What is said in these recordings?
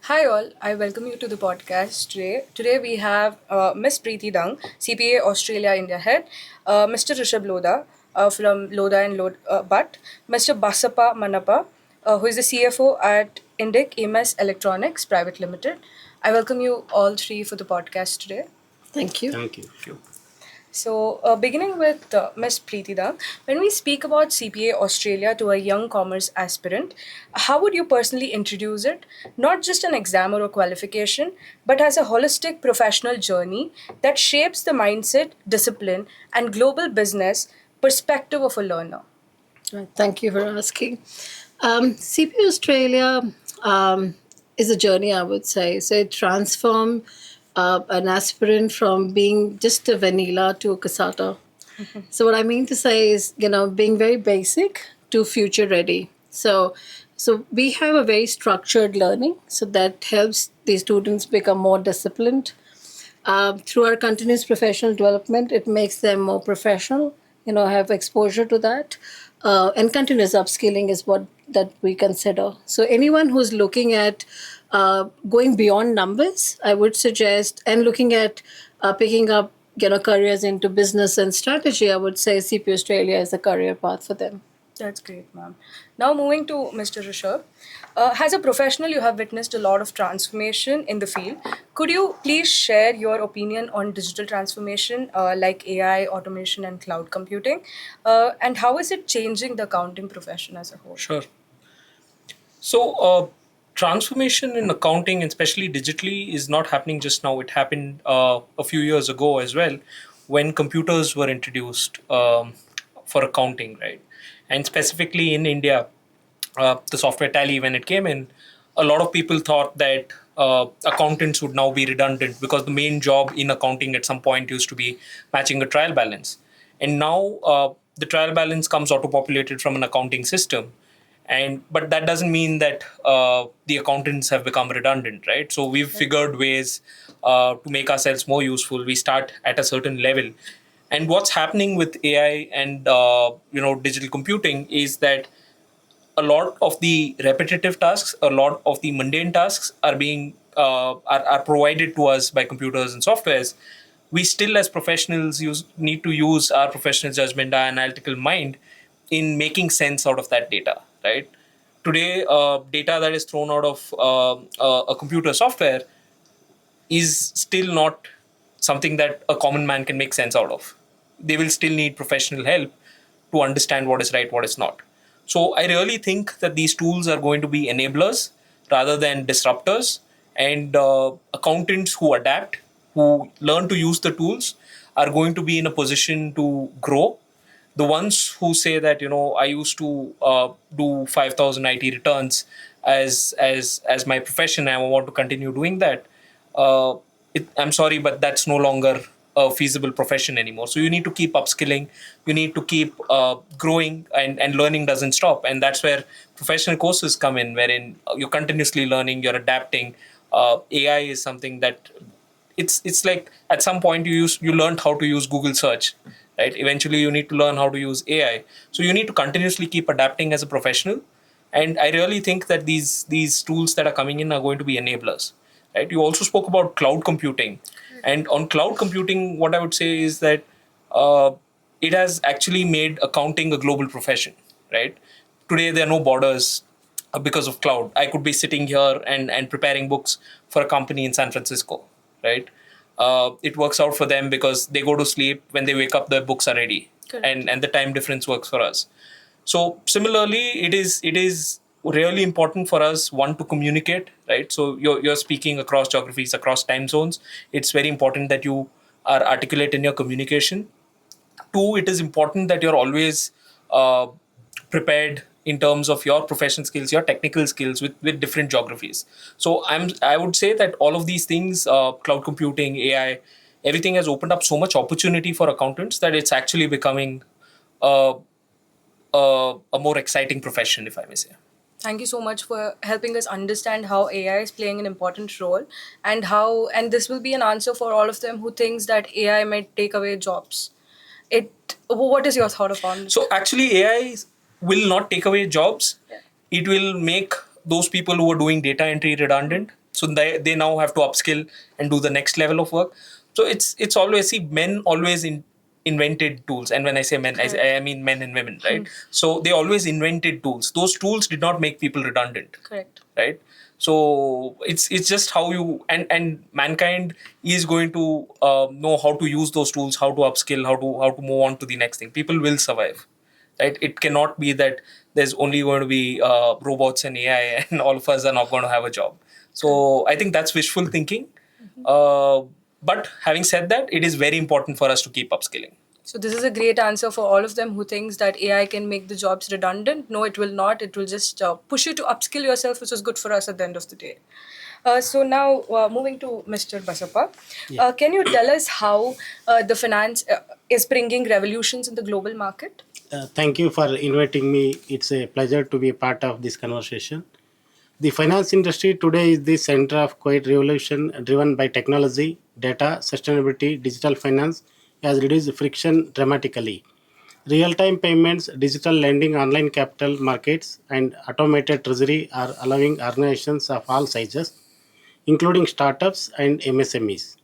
Hi all, I welcome you to the podcast today. Today we have Miss Preeti Dung, CPA Australia India Head, Mr. Rishab Lodha from Lodha and Bhatt, Mr. Basappa Manappa, who is the CFO at INDIC EMS Electronics Private Limited. I welcome you all three for the podcast today. Thank you. Thank you. So, beginning with Ms. Preetida, when we speak about CPA Australia to a young commerce aspirant, how would you personally introduce it? Not just an exam or a qualification, but as a holistic professional journey that shapes the mindset, discipline, and global business perspective of a learner. Right, thank you for asking. CPA Australia is a journey, I would say. So it transformed an aspirant from being just a vanilla to a casata. So what I mean to say is, being very basic to future ready. So we have a very structured learning, so that helps the students become more disciplined. Through our continuous professional development, it makes them more professional, have exposure to that. And continuous upskilling is what that we consider. So anyone who's looking at going beyond numbers, I would suggest, and looking at picking up, careers into business and strategy, I would say CP Australia is a career path for them. That's great, ma'am. Now, moving to Mr. Rishab. As a professional, you have witnessed a lot of transformation in the field. Could you please share your opinion on digital transformation like AI, automation, and cloud computing? And how is it changing the accounting profession as a whole? Sure. So, transformation in accounting, and especially digitally, is not happening just now. It happened a few years ago as well, when computers were introduced for accounting, right? And specifically in India, the software Tally, when it came in, a lot of people thought that accountants would now be redundant, because the main job in accounting at some point used to be matching a trial balance. And now the trial balance comes auto-populated from an accounting system. But that doesn't mean that the accountants have become redundant, right? So we've figured ways to make ourselves more useful. We start at a certain level. And what's happening with AI and digital computing is that a lot of the repetitive tasks, a lot of the mundane tasks are being are provided to us by computers and softwares. We still, as professionals, need to use our professional judgment, our analytical mind, in making sense out of that data. Right? Today, data that is thrown out of a computer software is still not something that a common man can make sense out of. They will still need professional help to understand what is right, what is not. So I really think that these tools are going to be enablers rather than disruptors. And accountants who adapt, who learn to use the tools, are going to be in a position to grow. The ones who say that, I used to do 5,000 IT returns as my profession, and I want to continue doing that, uh, I'm sorry, but that's no longer a feasible profession anymore. So you need to keep upskilling, you need to keep growing, and learning doesn't stop. And that's where professional courses come in, wherein you're continuously learning, you're adapting. AI is something that it's like at some point you learned how to use Google search, right? Eventually you need to learn how to use AI. So you need to continuously keep adapting as a professional. And I really think that these tools that are coming in are going to be enablers, right? You also spoke about cloud computing, and on cloud computing, what I would say is that uh, it has actually made accounting a global profession, right? Today there are no borders because of cloud. I could be sitting here and preparing books for a company in San Francisco, right? It works out for them because they go to sleep. When they wake up, their books are ready. Correct. And the time difference works for us. So similarly, it is really important for us, one, to communicate, right? So you're speaking across geographies, across time zones. It's very important that you are articulate in your communication. Two, it is important that you're always uh, prepared in terms of your professional skills, your technical skills with different geographies. So I would say that all of these things, cloud computing, AI, everything has opened up so much opportunity for accountants that it's actually becoming uh, a more exciting profession, if I may say. Thank you so much for helping us understand how AI is playing an important role and this will be an answer for all of them who thinks that AI might take away jobs. What is your thought upon it? So actually, AI will not take away jobs. Yeah. It will make those people who are doing data entry redundant. So they now have to upskill and do the next level of work. So it's always, see, men always invented tools, and when I say men, I mean men and women, right? So they always invented tools. Those tools did not make people redundant. Correct. Right? So it's just how you, and mankind is going to know how to use those tools, how to upskill, how to move on to the next thing. People will survive, right? It cannot be that there's only going to be robots and AI and all of us are not going to have a job. So I think that's wishful thinking. But having said that, it is very important for us to keep upskilling. So this is a great answer for all of them who thinks that AI can make the jobs redundant. No, it will not. It will just push you to upskill yourself, which is good for us at the end of the day. So now moving to Mr. Basappa, can you tell us how the finance is bringing revolutions in the global market? Thank you for inviting me. It's a pleasure to be a part of this conversation. The finance industry today is the center of quite revolution driven by technology, data, sustainability, digital finance has reduced friction dramatically. Real-time payments, digital lending, online capital markets, and automated treasury are allowing organizations of all sizes, including startups and MSMEs,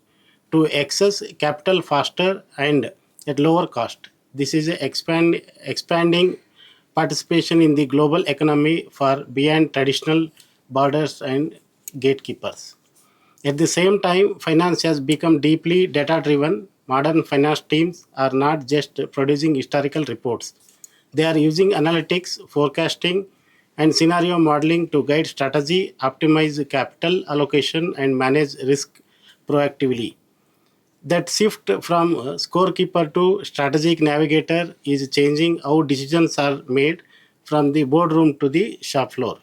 to access capital faster and at lower cost. This is expanding participation in the global economy for beyond traditional borders and gatekeepers. At the same time, finance has become deeply data driven. Modern finance teams are not just producing historical reports, they are using analytics, forecasting, and scenario modeling to guide strategy, optimize capital allocation, and manage risk proactively. That shift from scorekeeper to strategic navigator is changing how decisions are made from the boardroom to the shop floor.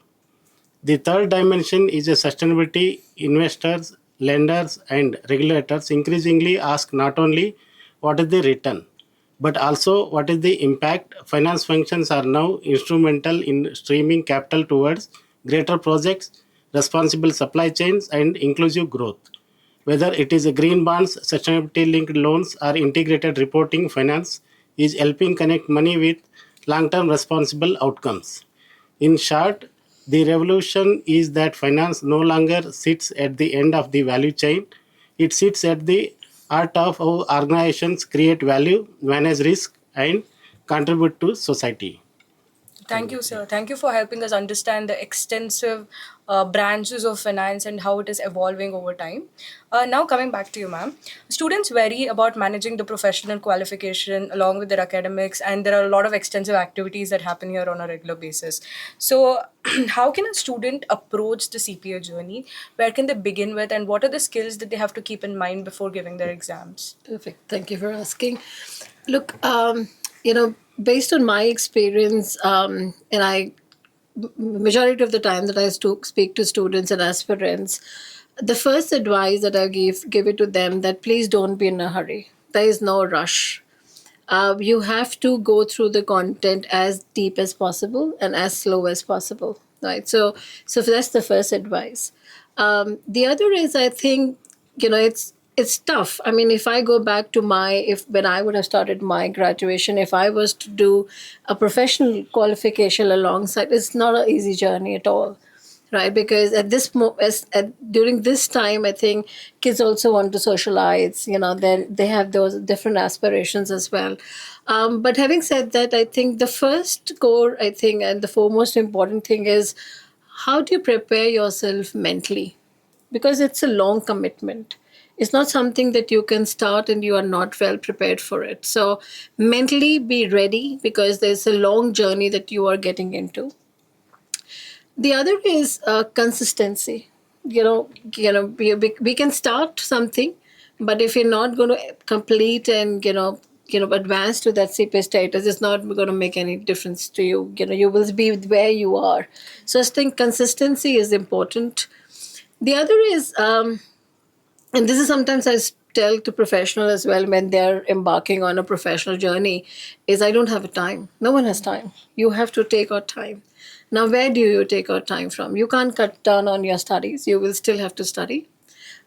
The third dimension is a sustainability. Investors, lenders, and regulators increasingly ask not only what is the return, but also what is the impact. Finance functions are now instrumental in streaming capital towards greater projects, responsible supply chains, and inclusive growth. Whether it is a green bonds, sustainability linked loans, or integrated reporting, finance is helping connect money with long term responsible outcomes. In short, the revolution is that finance no longer sits at the end of the value chain, it sits at the heart of how organizations create value, manage risk, and contribute to society. Thank you, sir. Thank you for helping us understand the extensive branches of finance and how it is evolving over time. Now, coming back to you, ma'am. Students vary about managing the professional qualification along with their academics, and there are a lot of extensive activities that happen here on a regular basis. So, how can a student approach the CPA journey? Where can they begin with, and what are the skills that they have to keep in mind before giving their exams? Perfect. Thank you for asking. Look, based on my experience, and majority of the time that I speak to students and aspirants, the first advice that I give it to them that please don't be in a hurry. There is no rush. You have to go through the content as deep as possible and as slow as possible, right? So that's the first advice. The other is, I think, it's tough. I mean, if I go back to if when I would have started my graduation, if I was to do a professional qualification alongside, it's not an easy journey at all, right? Because during this time, I think kids also want to socialize. They have those different aspirations as well. But having said that, I think the first core, I think, and the foremost important thing is how do you prepare yourself mentally? Because it's a long commitment. It's not something that you can start and you are not well prepared for it. So mentally be ready because there's a long journey that you are getting into. The other is consistency. We can start something, but if you're not going to complete and advance to that CPA status, it's not going to make any difference to you. You will be where you are. So I think consistency is important. The other is, and this is sometimes I tell to professionals as well when they're embarking on a professional journey, is I don't have a time. No one has time. You have to take out time. Now, where do you take out time from? You can't cut down on your studies. You will still have to study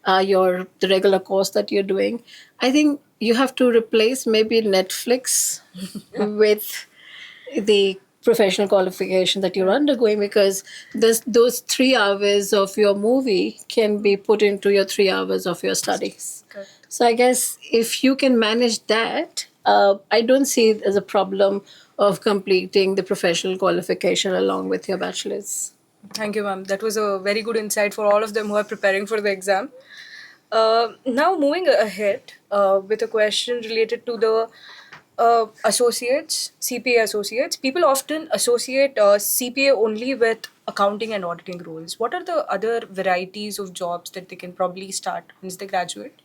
the regular course that you're doing. I think you have to replace maybe Netflix with the professional qualification that you're undergoing, because those 3 hours of your movie can be put into your 3 hours of your studies. Correct. So I guess if you can manage that, I don't see it as a problem of completing the professional qualification along with your bachelor's. Thank you, ma'am. That was a very good insight for all of them who are preparing for the exam. Now, moving ahead with a question related to the associates, CPA associates. People often associate CPA only with accounting and auditing roles. What are the other varieties of jobs that they can probably start once they graduate?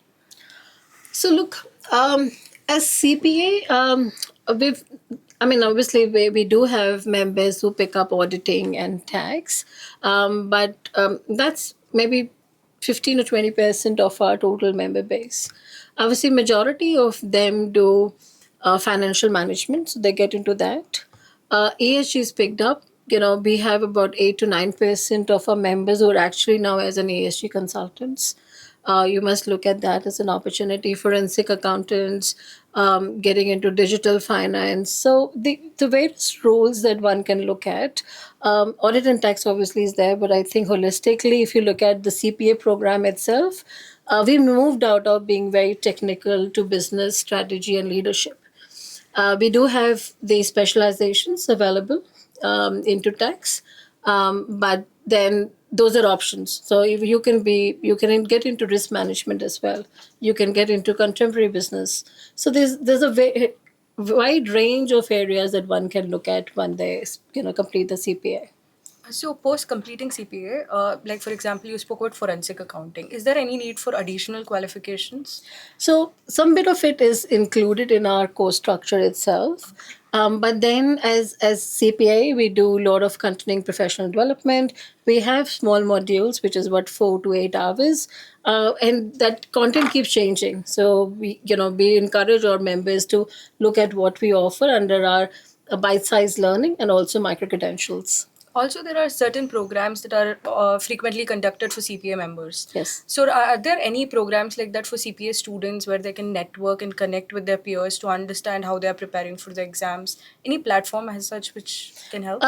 So look, as CPA, obviously we do have members who pick up auditing and tax, but that's maybe 15 or 20% of our total member base. Obviously, majority of them do financial management, so they get into that. ESG is picked up. We have about 8 to 9% of our members who are actually now as an ESG consultants. You must look at that as an opportunity. Forensic accountants, getting into digital finance. So the various roles that one can look at. Audit and tax obviously is there, but I think holistically, if you look at the CPA program itself, we moved out of being very technical to business strategy and leadership. We do have the specializations available into tax, but then those are options. So if you can get into risk management as well. You can get into contemporary business. So there's a wide range of areas that one can look at when they complete the CPA. So, post completing CPA, like for example, you spoke about forensic accounting. Is there any need for additional qualifications? So some bit of it is included in our course structure itself. But then as CPA, we do a lot of continuing professional development. We have small modules, which is what 4 to 8 hours. And that content keeps changing. So we encourage our members to look at what we offer under our bite-sized learning and also micro-credentials. Also, there are certain programs that are frequently conducted for CPA members. Yes. So, are there any programs like that for CPA students where they can network and connect with their peers to understand how they are preparing for the exams? Any platform as such which can help?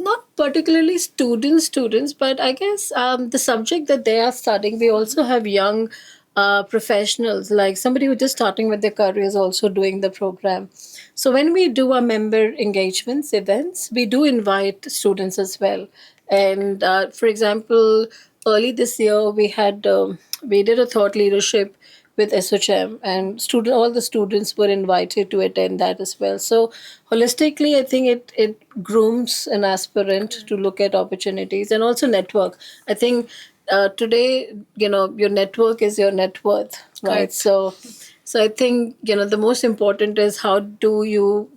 Not particularly students, but I guess the subject that they are studying, we also have young professionals, like somebody who's just starting with their career is also doing the program. So when we do our member engagements, events, we do invite students as well. And for example, early this year, we did a thought leadership with SHM, and all the students were invited to attend that as well. So holistically, I think it grooms an aspirant to look at opportunities and also network. I think today, your network is your net worth, right? Correct. So I think the most important is how do you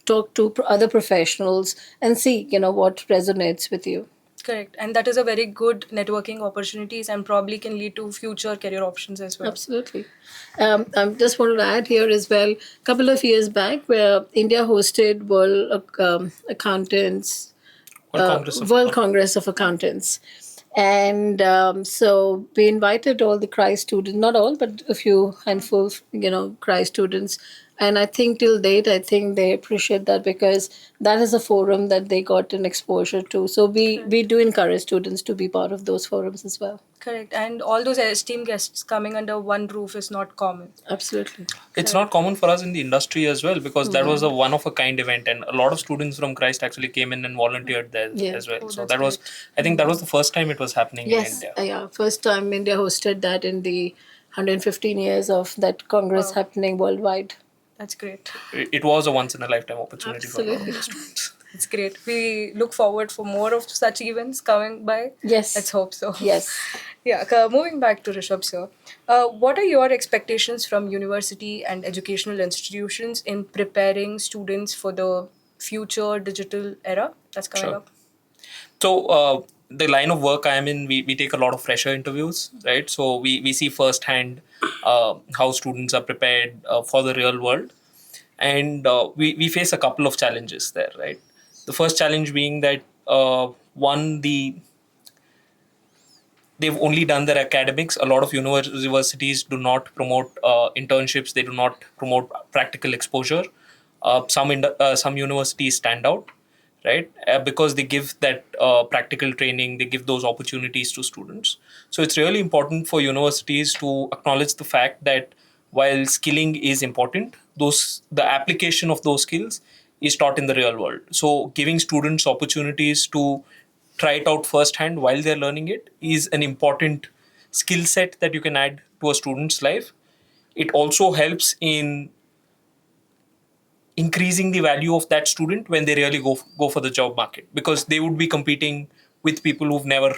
talk to other professionals and see what resonates with you. Correct. And that is a very good networking opportunities and probably can lead to future career options as well. Absolutely. I just wanted to add here as well, a couple of years back, where India hosted World Congress of Accountants. And so we invited all the CRI students, not all, but a few handful, CRI students. And I think till date, I think they appreciate that because that is a forum that they got an exposure to. So we do encourage students to be part of those forums as well. Correct. And all those esteemed guests coming under one roof is not common. Absolutely. It's not common for us in the industry as well, because that was a one of a kind event, and a lot of students from Christ actually came in and volunteered there as well. Oh, So that's that was, great. I think that was the first time it was happening in Yes, India. yeah. First time India hosted that in the 115 years of that Congress happening worldwide. That's great. It was a once in a lifetime opportunity for a lot of Absolutely. the students. It's great. We look forward for more of such events coming by. Yes. Let's hope so. Yes. Yeah. Moving back to Rishabh, sir. What are your expectations from university and educational institutions in preparing students for the future digital era that's coming Sure. up? So the line of work I am in, we take a lot of fresher interviews, right? So we see firsthand how students are prepared for the real world. And we face a couple of challenges there, right? The first challenge being that one, they've only done their academics. A lot of universities do not promote internships. They do not promote practical exposure. Some universities stand out, right? Because they give that practical training, they give those opportunities to students. So it's really important for universities to acknowledge the fact that while skilling is important, the application of those skills is taught in the real world. So giving students opportunities to try it out firsthand while they're learning it is an important skill set that you can add to a student's life. It also helps in increasing the value of that student when they really go for the job market, because they would be competing with people who've never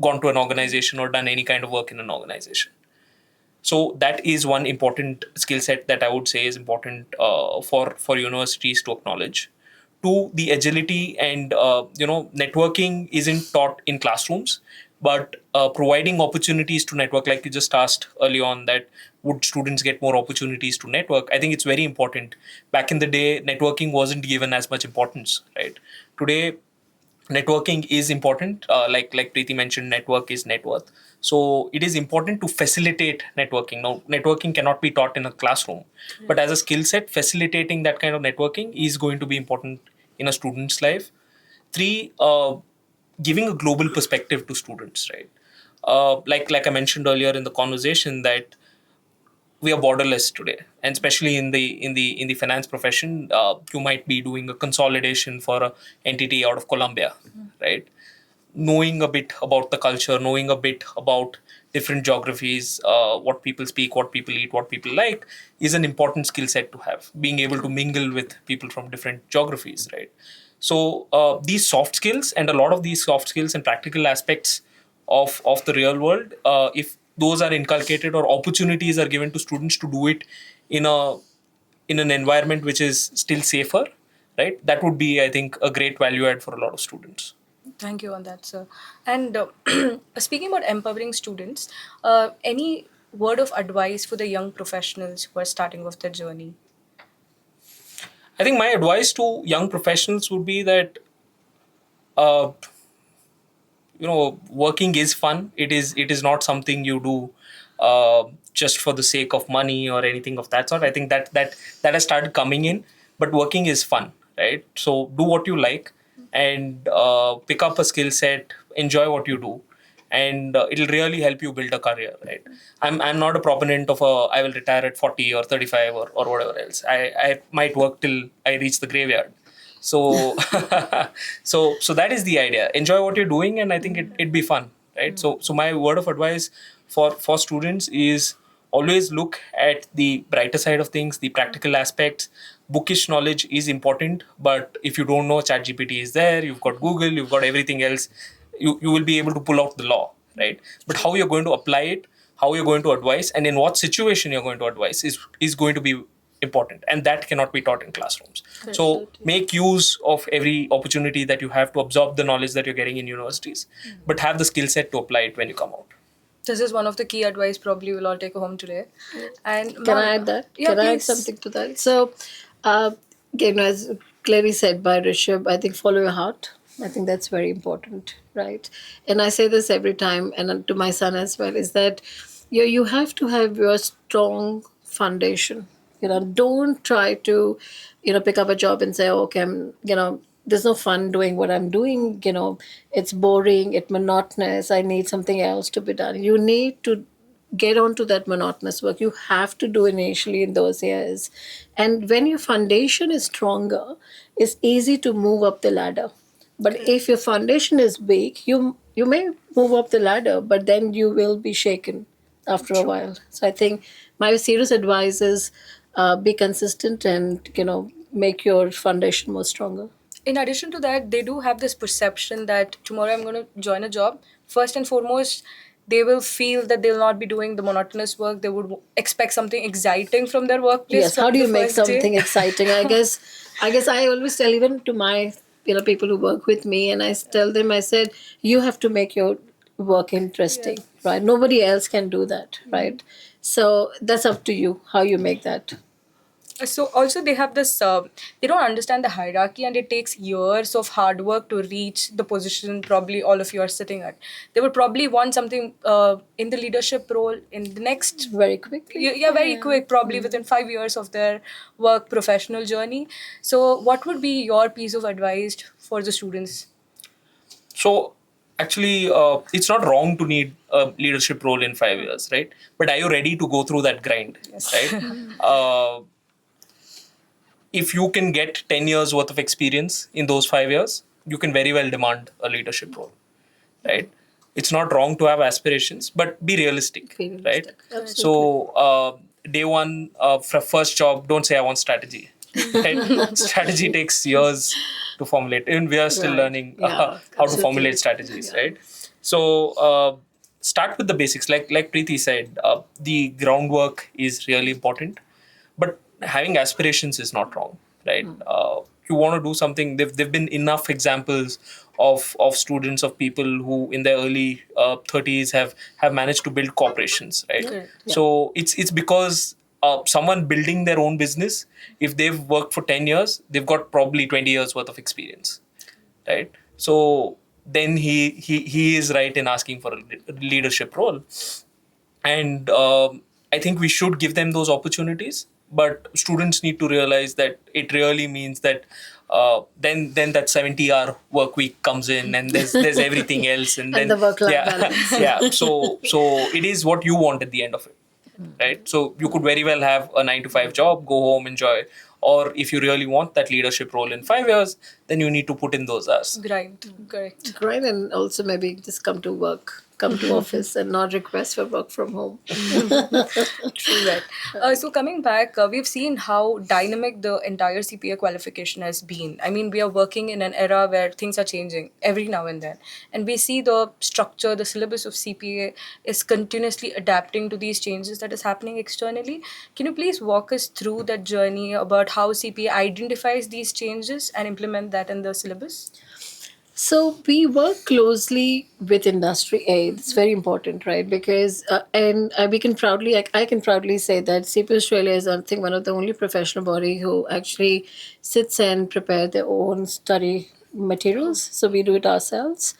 gone to an organization or done any kind of work in an organization. So that is one important skill set that I would say is important for universities to acknowledge. Two, the agility and networking isn't taught in classrooms, but providing opportunities to network, like you just asked early on, that would students get more opportunities to network? I think it's very important. Back in the day, networking wasn't given as much importance, right? Today, networking is important. Like Preeti mentioned, network is net worth. So it is important to facilitate networking. Now, networking cannot be taught in a classroom, but as a skill set, facilitating that kind of networking is going to be important in a student's life. Three, giving a global perspective to students, right? Like I mentioned earlier in the conversation, that we are borderless today, and especially in the finance profession, you might be doing a consolidation for a entity out of Colombia, right? Knowing a bit about the culture, knowing a bit about different geographies, what people speak, what people eat, what people like, is an important skill set to have. Being able to mingle with people from different geographies, right? So these soft skills, and a lot of these soft skills and practical aspects of the real world, if those are inculcated or opportunities are given to students to do it in an environment which is still safer, right? That would be, I think, a great value add for a lot of students. Thank you on that, sir. And speaking about empowering students, any word of advice for the young professionals who are starting off their journey? I think my advice to young professionals would be that uh, working is fun. It is not something you do just for the sake of money or anything of that sort. I think that has started coming in, but working is fun, right? So do what you like, and pick up a skill set, enjoy what you do, and it'll really help you build a career, right? I'm not a proponent of I will retire at 40 or 35 or whatever else. I might work till I reach the graveyard. So so that is the idea. Enjoy what you're doing, and I think it'd be fun, right? So my word of advice for students is always look at the brighter side of things, the practical aspects. Bookish knowledge is important, but if you don't know, ChatGPT is there, you've got Google, you've got everything else. You will be able to pull out the law, right? But how you're going to apply it, how you're going to advise, and in what situation you're going to advise is going to be important, and that cannot be taught in classrooms. So make use of every opportunity that you have to absorb the knowledge that you're getting in universities, but have the skill set to apply it when you come out. This is one of the key advice probably we'll all take home today. And Can I add that? Yeah, Can I add please. something to that? So, again, as clearly said by Rishab, I think follow your heart. I think that's very important, right? And I say this every time, and to my son as well, is that you have to have your strong foundation. Don't try to, pick up a job and say, oh, okay, there's no fun doing what I'm doing. It's boring, it's monotonous. I need something else to be done. You need to get onto that monotonous work. You have to do initially in those years. And when your foundation is stronger, it's easy to move up the ladder. But if your foundation is weak, you may move up the ladder, but then you will be shaken after a while. So I think my serious advice is be consistent and make your foundation more stronger. In addition to that, they do have this perception that tomorrow I'm going to join a job. First and foremost, they will feel that they'll not be doing the monotonous work. They would expect something exciting from their workplace. Yes, how from do the you make first day. something exciting? I guess I always tell even to my people who work with me, and I tell them, I said, you have to make your work interesting, right? Nobody else can do that, right? So that's up to you how you make that. So also they have this, they don't understand the hierarchy, and it takes years of hard work to reach the position probably all of you are sitting at. They would probably want something in the leadership role in the next, Very quickly. yeah, very quick, probably within 5 years of their work professional journey. So what would be your piece of advice for the students? So actually, it's not wrong to need a leadership role in 5 years, right? But are you ready to go through that grind, Yes. right? uh, if you can get 10 years worth of experience in those 5 years, you can very well demand a leadership role, right? It's not wrong to have aspirations, but be realistic, Be right? realistic. Absolutely. So, day one, first job, don't say I want strategy. Right? Strategy takes years to formulate. Even we are still Right. learning Yeah, how to absolutely. formulate strategies, Yeah. right? So, start with the basics. Like Preeti said, the groundwork is really important, but having aspirations is not wrong, right? You want to do something. There've been enough examples of students, of people who in their early 30s have managed to build corporations, right? Correct. Yeah. So it's because someone building their own business, if they've worked for 10 years, they've got probably 20 years worth of experience, right? So then he is right in asking for a leadership role. And I think we should give them those opportunities, but students need to realize that it really means that then that 70-hour work week comes in, and there's everything else, and And then the work-life yeah. balance. Yeah, so it is what you want at the end of it, right? So you could very well have a 9 to 5 job, go home, enjoy. Or if you really want that leadership role in 5 years, then you need to put in those hours. Grind. Correct. Right, and also maybe just come to work, come to office, and not request for work from home. True that. So coming back, we've seen how dynamic the entire CPA qualification has been. I mean, we are working in an era where things are changing every now and then, and we see the structure, the syllabus of CPA is continuously adapting to these changes that is happening externally. Can you please walk us through that journey about how CPA identifies these changes and implement that in the syllabus? So we work closely with industry aid. It's very important, right? Because and we can proudly, I can proudly say that CPA Australia is, I think, one of the only professional body who actually sits and prepare their own study materials. So we do it ourselves,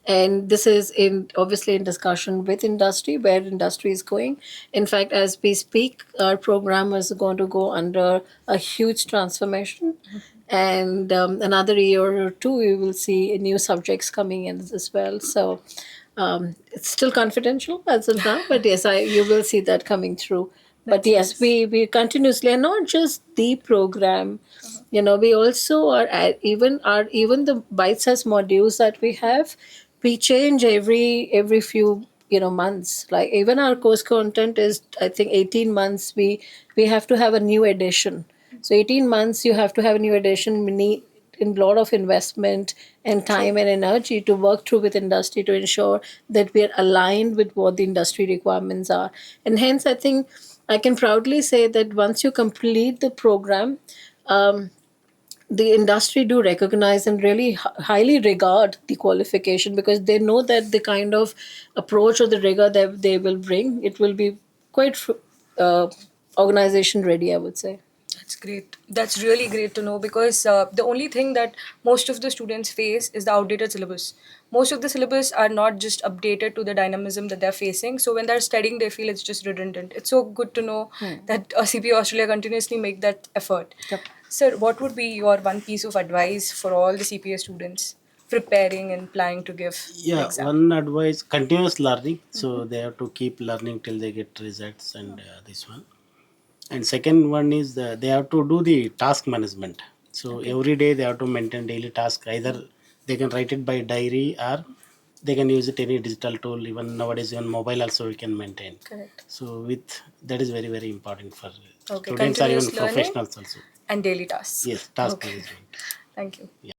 and this is in obviously in discussion with industry, where industry is going. In fact, as we speak, our program is going to go under a huge transformation, and another year or two we will see new subjects coming in as well. So it's still confidential as of now, but yes, you will see that coming through. But yes, we continuously, and not just the program, we also are at, even the bite-sized modules that we have, we change every few months. Like even our course content is, I think, 18 months we have to have a new edition. So 18 months you have to have a new edition. We need a lot of investment and time and energy to work through with industry to ensure that we are aligned with what the industry requirements are. And hence, I think I can proudly say that once you complete the program, the industry do recognize and really highly regard the qualification, because they know that the kind of approach or the rigor that they will bring, it will be quite uh, organization ready, I would say. That's great. That's really great to know, because the only thing that most of the students face is the outdated syllabus. Most of the syllabus are not just updated to the dynamism that they're facing. So when they're studying, they feel it's just redundant. It's so good to know that CPA Australia continuously make that effort. Yep. Sir, what would be your one piece of advice for all the CPA students preparing and planning to give the Yeah, exam? one advice: continuous learning. So they have to keep learning till they get results, and this one. And second one is they have to do the task management. So every day they have to maintain daily task. Either they can write it by diary, or they can use it any digital tool. Even nowadays, even mobile also we can maintain. Correct. So with that is very important for Okay, students or even continuous learning professionals also. and daily tasks. Yes, task Okay. management. Thank you. Yeah.